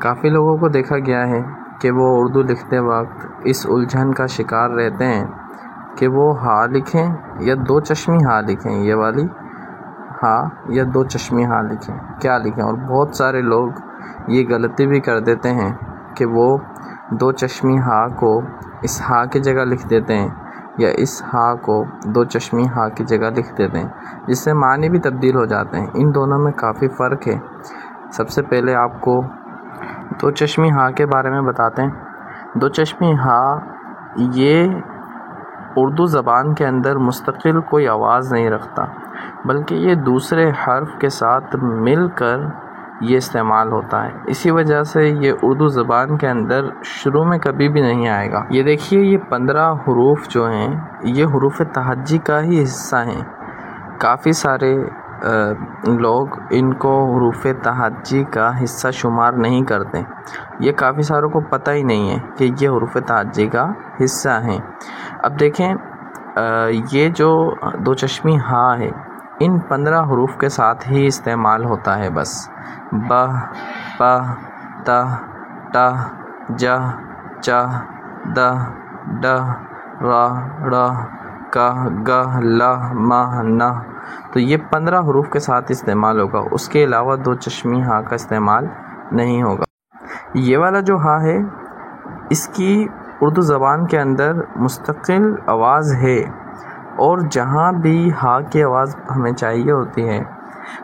کافی لوگوں کو دیکھا گیا ہے کہ وہ اردو لکھتے وقت اس الجھن کا شکار رہتے ہیں کہ وہ ہا لکھیں یا دو چشمی ہا لکھیں، یہ والی ہا یا دو چشمی ہا لکھیں، کیا لکھیں۔ اور بہت سارے لوگ یہ غلطی بھی کر دیتے ہیں کہ وہ دو چشمی ہا کو اس ہا کی جگہ لکھ دیتے ہیں یا اس ہا کو دو چشمی ہا کی جگہ لکھ دیتے ہیں، جس سے معنی بھی تبدیل ہو جاتے ہیں۔ ان دونوں میں کافی فرق ہے۔ سب سے پہلے آپ کو دو چشمی ہا کے بارے میں بتاتے ہیں۔ دو چشمی ہا یہ اردو زبان کے اندر مستقل کوئی آواز نہیں رکھتا، بلکہ یہ دوسرے حرف کے ساتھ مل کر یہ استعمال ہوتا ہے۔ اسی وجہ سے یہ اردو زبان کے اندر شروع میں کبھی بھی نہیں آئے گا۔ یہ دیکھیے، یہ 15 حروف جو ہیں یہ حروف تہجی کا ہی حصہ ہیں۔ کافی سارے لوگ ان کو حروف تہجی کا حصہ شمار نہیں کرتے۔ یہ کافی ساروں کو پتہ ہی نہیں ہے کہ یہ حروف تہجی کا حصہ ہیں۔ اب دیکھیں، یہ جو دو چشمی ہا ہے ان 15 حروف کے ساتھ ہی استعمال ہوتا ہے بس۔ ب، پ، ت، ٹ، ج، چ، د، ڈ، ر، ڑ، ک، گ، ل، م، ن۔ تو یہ 15 حروف کے ساتھ استعمال ہوگا، اس کے علاوہ دو چشمی ہا کا استعمال نہیں ہوگا۔ یہ والا جو ہا ہے اس کی اردو زبان کے اندر مستقل آواز ہے، اور جہاں بھی ہا کی آواز ہمیں چاہیے ہوتی ہے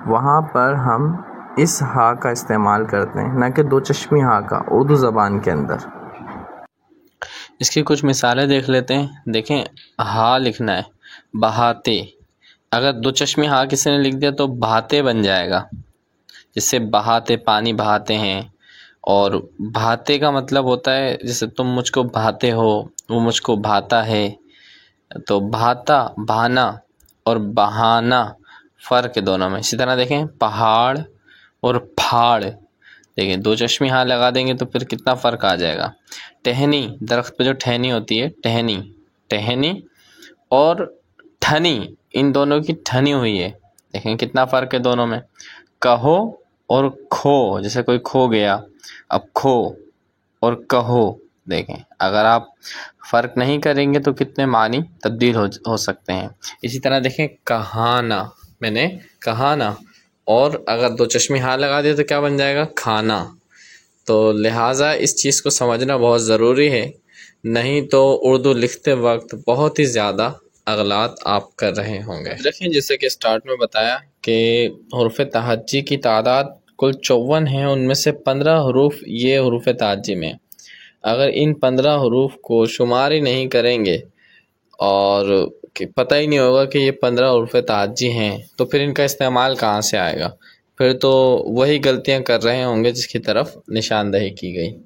وہاں پر ہم اس ہا کا استعمال کرتے ہیں، نہ کہ دو چشمی ہا کا اردو زبان کے اندر۔ اس کی کچھ مثالیں دیکھ لیتے ہیں۔ دیکھیں، ہا لکھنا ہے بہاتے، اگر دو چشمی ہا کسی نے لکھ دیا تو بہاتے بن جائے گا، جس سے بہاتے پانی بہاتے ہیں۔ اور بہاتے کا مطلب ہوتا ہے جیسے تم مجھ کو بہاتے ہو، وہ مجھ کو بہاتا ہے۔ تو بہاتا، بہانا اور بہانا فرق ہے دونوں میں۔ اسی طرح دیکھیں پہاڑ اور پھاڑ، دیکھیں دو چشمی ہاں لگا دیں گے تو پھر کتنا فرق آ جائے گا۔ ٹہنی، درخت پہ جو ٹہنی ہوتی ہے، ٹہنی، ٹہنی اور ٹھنی، ان دونوں کی ٹھنی ہوئی ہے، دیکھیں کتنا فرق ہے دونوں میں۔ کہو اور کھو، جیسے کوئی کھو گیا، اب کھو اور کہو، دیکھیں اگر آپ فرق نہیں کریں گے تو کتنے معنی تبدیل ہو سکتے ہیں۔ اسی طرح دیکھیں کہانا، میں نے کہانا، اور اگر دو چشمی ہاں لگا دیا تو کیا بن جائے گا؟ کھانا۔ تو لہٰذا اس چیز کو سمجھنا بہت ضروری ہے، نہیں تو اردو لکھتے وقت بہت ہی زیادہ اغلاط آپ کر رہے ہوں گے۔ دیکھیں جیسے کہ سٹارٹ میں بتایا کہ حروف تہجی کی تعداد کل 54 ہیں، ان میں سے 15 حروف یہ حروف تہجی میں۔ اگر ان 15 حروف کو شمار ہی نہیں کریں گے اور پتہ ہی نہیں ہوگا کہ یہ 15 حروف تہجی ہیں تو پھر ان کا استعمال کہاں سے آئے گا؟ پھر تو وہی غلطیاں کر رہے ہوں گے جس کی طرف نشاندہی کی گئی۔